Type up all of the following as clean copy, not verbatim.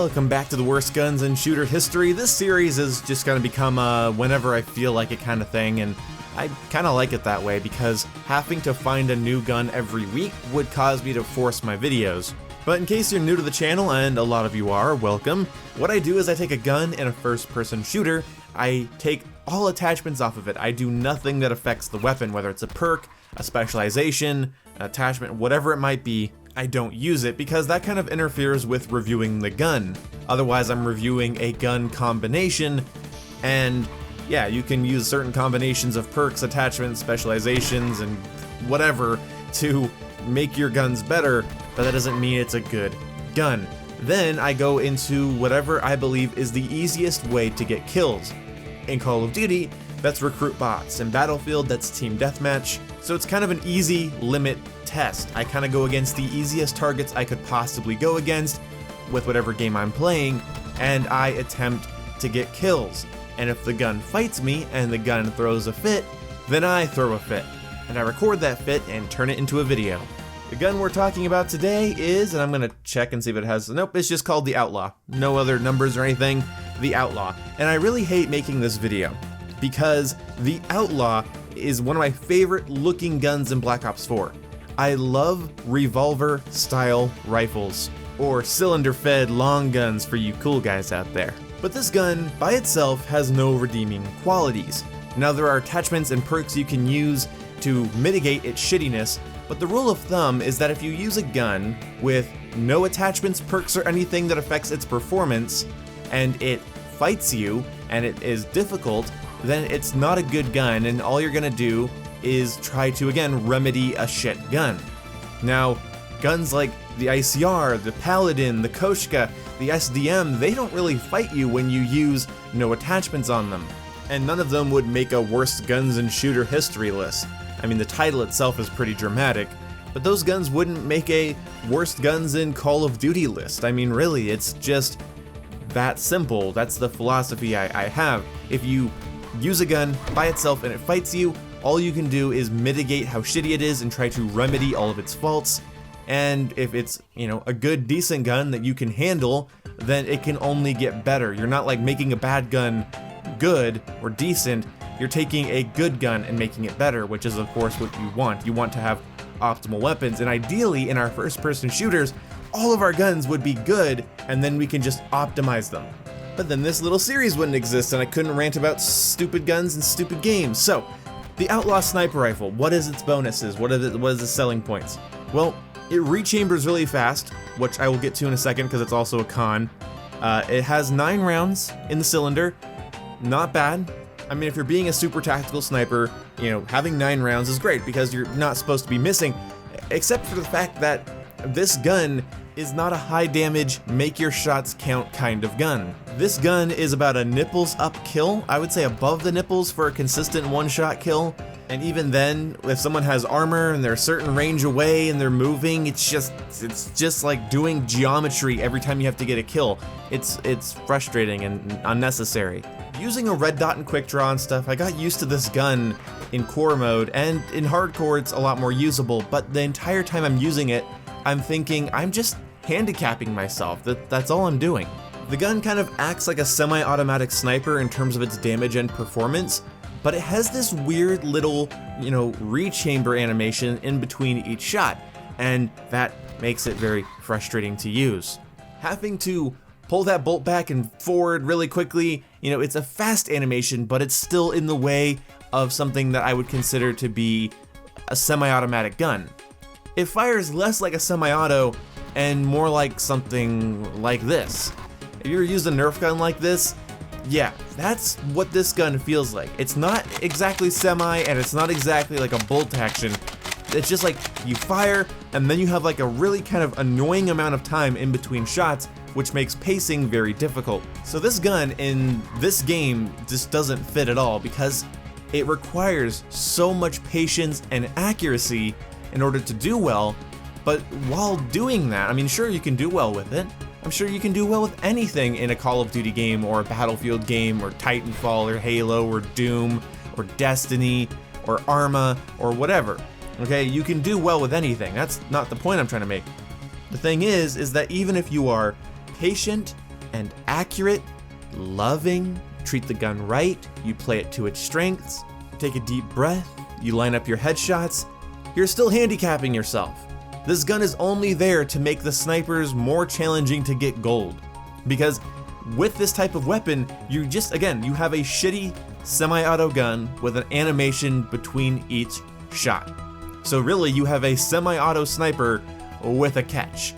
Welcome back to the worst guns in shooter history. This series is just going to become a whenever I feel like it kind of thing, and I kind of like it that way because having to find a new gun every week would cause me to force my videos. But in case you're new to the channel, and a lot of you are, welcome. What I do is I take a gun in a first-person shooter, I take all attachments off of it. I do nothing that affects the weapon, whether it's a perk, a specialization, an attachment, whatever it might be. I don't use it because that kind of interferes with reviewing the gun. Otherwise, I'm reviewing a gun combination, and yeah, you can use certain combinations of perks, attachments, specializations, and whatever to make your guns better, but that doesn't mean it's a good gun. Then I go into whatever I believe is the easiest way to get kills. In Call of Duty, that's recruit bots. In Battlefield, that's team deathmatch. So it's kind of an easy limit test. I kind of go against the easiest targets I could possibly go against with whatever game I'm playing, and I attempt to get kills. And if the gun fights me and the gun throws a fit, then I throw a fit. And I record that fit and turn it into a video. The gun we're talking about today is, and I'm gonna check and see if it has, nope, it's just called the Outlaw. No other numbers or anything, the Outlaw. And I really hate making this video because the Outlaw is one of my favorite looking guns in Black Ops 4. I love revolver style rifles, or cylinder fed long guns for you cool guys out there. But this gun by itself has no redeeming qualities. Now there are attachments and perks you can use to mitigate its shittiness, but the rule of thumb is that if you use a gun with no attachments, perks, or anything that affects its performance, and it fights you, and it is difficult, then it's not a good gun, and all you're gonna do is try to, again, remedy a shit gun. Now, guns like the ICR, the Paladin, the Koshka, the SDM, they don't really fight you when you use no attachments on them. And none of them would make a worst guns in shooter history list. I mean, the title itself is pretty dramatic, but those guns wouldn't make a worst guns in Call of Duty list. I mean, really, it's just that simple. That's the philosophy I have. If you use a gun by itself and it fights you, all you can do is mitigate how shitty it is and try to remedy all of its faults. And if it's, you know, a good, decent gun that you can handle, then it can only get better. You're not like making a bad gun good or decent, you're taking a good gun and making it better, which is of course what you want. You want to have optimal weapons, and ideally in our first-person shooters, all of our guns would be good, and then we can just optimize them. But then this little series wouldn't exist, and I couldn't rant about stupid guns and stupid games. So, the Outlaw Sniper Rifle, what is its bonuses? What is its selling points? Well, it rechambers really fast, which I will get to in a second because it's also a con. It has 9 rounds in the cylinder, not bad. I mean, if you're being a super tactical sniper, you know, having 9 rounds is great because you're not supposed to be missing, except for the fact that this gun is not a high damage, make your shots count kind of gun. This gun is about a nipples up kill, I would say above the nipples for a consistent one-shot kill. And even then, if someone has armor and they're a certain range away and they're moving, it's just like doing geometry every time you have to get a kill. It's frustrating and unnecessary. Using a red dot and quick draw and stuff, I got used to this gun in core mode, and in hardcore it's a lot more usable, but the entire time I'm using it, I'm thinking I'm just handicapping myself. That's all I'm doing. The gun kind of acts like a semi-automatic sniper in terms of its damage and performance, but it has this weird little, you know, rechamber animation in between each shot, and that makes it very frustrating to use. Having to pull that bolt back and forward really quickly, you know, it's a fast animation, but it's still in the way of something that I would consider to be a semi-automatic gun. It fires less like a semi-auto and more like something like this. If you ever used a Nerf gun like this, yeah, that's what this gun feels like. It's not exactly semi, and it's not exactly like a bolt action. It's just like you fire, and then you have like a really kind of annoying amount of time in between shots, which makes pacing very difficult. So this gun in this game just doesn't fit at all because it requires so much patience and accuracy in order to do well, but while doing that, I mean, sure, you can do well with it. I'm sure you can do well with anything in a Call of Duty game or a Battlefield game or Titanfall or Halo or Doom or Destiny or Arma or whatever. Okay, you can do well with anything. That's not the point I'm trying to make. The thing is that even if you are patient and accurate, loving, treat the gun right, you play it to its strengths, take a deep breath, you line up your headshots, you're still handicapping yourself. This gun is only there to make the snipers more challenging to get gold. Because with this type of weapon, you have a shitty semi-auto gun with an animation between each shot. So really, you have a semi-auto sniper with a catch.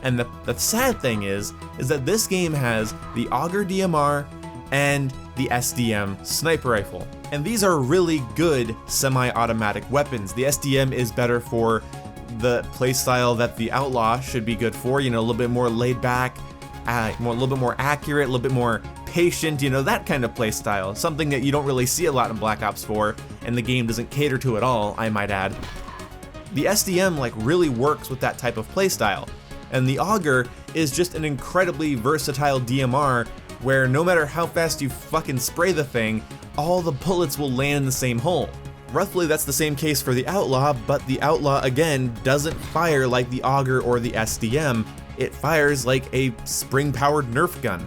And the sad thing is that this game has the Auger DMR and the SDM sniper rifle. And these are really good semi-automatic weapons. The SDM is better for the playstyle that the Outlaw should be good for, a little bit more laid back, a little bit more accurate, a little bit more patient, that kind of playstyle. Something that you don't really see a lot in Black Ops 4, and the game doesn't cater to at all, I might add. The SDM really works with that type of playstyle, and the Auger is just an incredibly versatile DMR where no matter how fast you fucking spray the thing, all the bullets will land in the same hole. Roughly that's the same case for the Outlaw, but the Outlaw again doesn't fire like the Auger or the SDM, it fires like a spring-powered Nerf gun.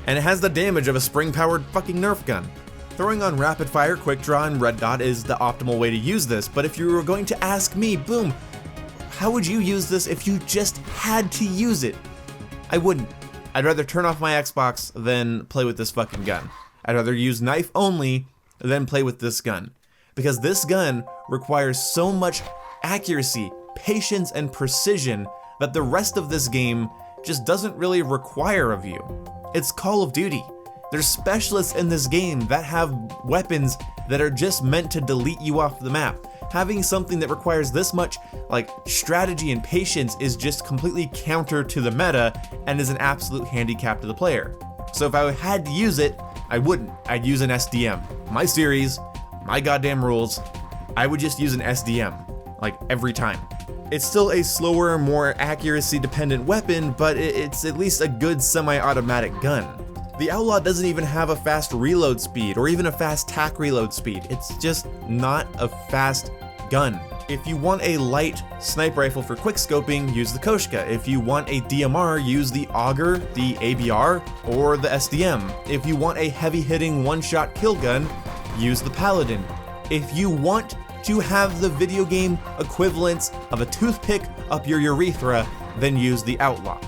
And it has the damage of a spring-powered fucking Nerf gun. Throwing on rapid fire, quick draw, and red dot is the optimal way to use this, but if you were going to ask me, boom, how would you use this if you just had to use it? I wouldn't. I'd rather turn off my Xbox than play with this fucking gun. I'd rather use knife only than play with this gun. Because this gun requires so much accuracy, patience, and precision that the rest of this game just doesn't really require of you. It's Call of Duty. There's specialists in this game that have weapons that are just meant to delete you off the map. Having something that requires this much strategy and patience is just completely counter to the meta and is an absolute handicap to the player. So if I had to use it, I wouldn't. I'd use an SDM. My series, my goddamn rules, I would just use an SDM, every time. It's still a slower, more accuracy-dependent weapon, but it's at least a good semi-automatic gun. The Outlaw doesn't even have a fast reload speed, or even a fast tac reload speed. It's just not a fast gun. If you want a light sniper rifle for quickscoping, use the Koshka. If you want a DMR, use the Auger, the ABR, or the SDM. If you want a heavy-hitting one-shot kill gun, use the Paladin. If you want to have the video game equivalence of a toothpick up your urethra, then use the Outlaw.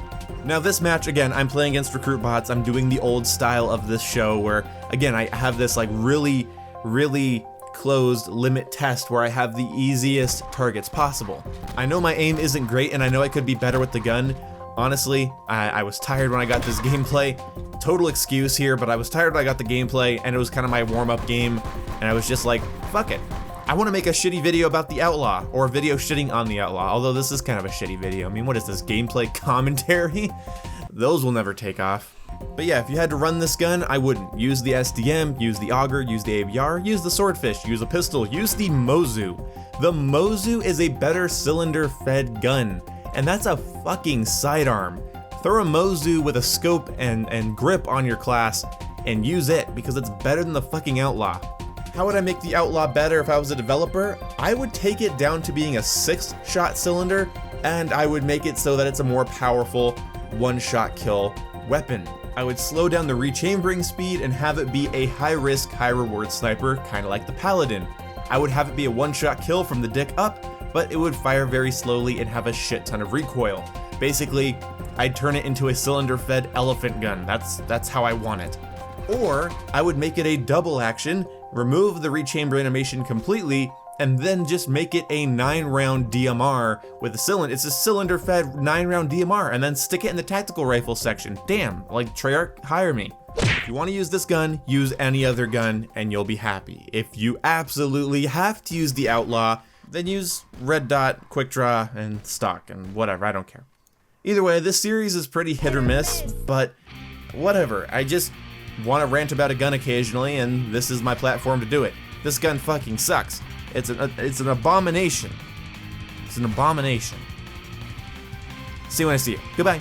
Now this match, again, I'm playing against recruit bots. I'm doing the old style of this show where, again, I have this really, really closed limit test where I have the easiest targets possible. I know my aim isn't great and I know I could be better with the gun. Honestly, I was tired when I got this gameplay. Total excuse here, but I was tired when I got the gameplay and it was kind of my warm-up game and I was just like, fuck it. I want to make a shitty video about the Outlaw, or a video shitting on the Outlaw, although this is kind of a shitty video. I mean, what is this, gameplay commentary? Those will never take off. But yeah, if you had to run this gun, I wouldn't. Use the SDM, use the Auger, use the ABR, use the Swordfish, use a pistol, use the Mozu. The Mozu is a better cylinder-fed gun, and that's a fucking sidearm. Throw a Mozu with a scope and grip on your class, and use it, because it's better than the fucking Outlaw. How would I make the Outlaw better if I was a developer? I would take it down to being a 6-shot cylinder, and I would make it so that it's a more powerful one-shot kill weapon. I would slow down the rechambering speed and have it be a high-risk, high-reward sniper, kinda like the Paladin. I would have it be a one-shot kill from the dick up, but it would fire very slowly and have a shit ton of recoil. Basically, I'd turn it into a cylinder-fed elephant gun. That's how I want it. Or, I would make it a double action, remove the rechamber animation completely, and then just make it a 9-round DMR with a cylinder. It's a cylinder-fed 9-round DMR, and then stick it in the tactical rifle section. Damn, Treyarch, hire me. If you want to use this gun, use any other gun, and you'll be happy. If you absolutely have to use the Outlaw, then use red dot, quick draw, and stock, and whatever, I don't care. Either way, this series is pretty hit or miss, but whatever. I just want to rant about a gun occasionally, and this is my platform to do it. This gun fucking sucks. It's an abomination. It's an abomination. See you when I see you. Goodbye.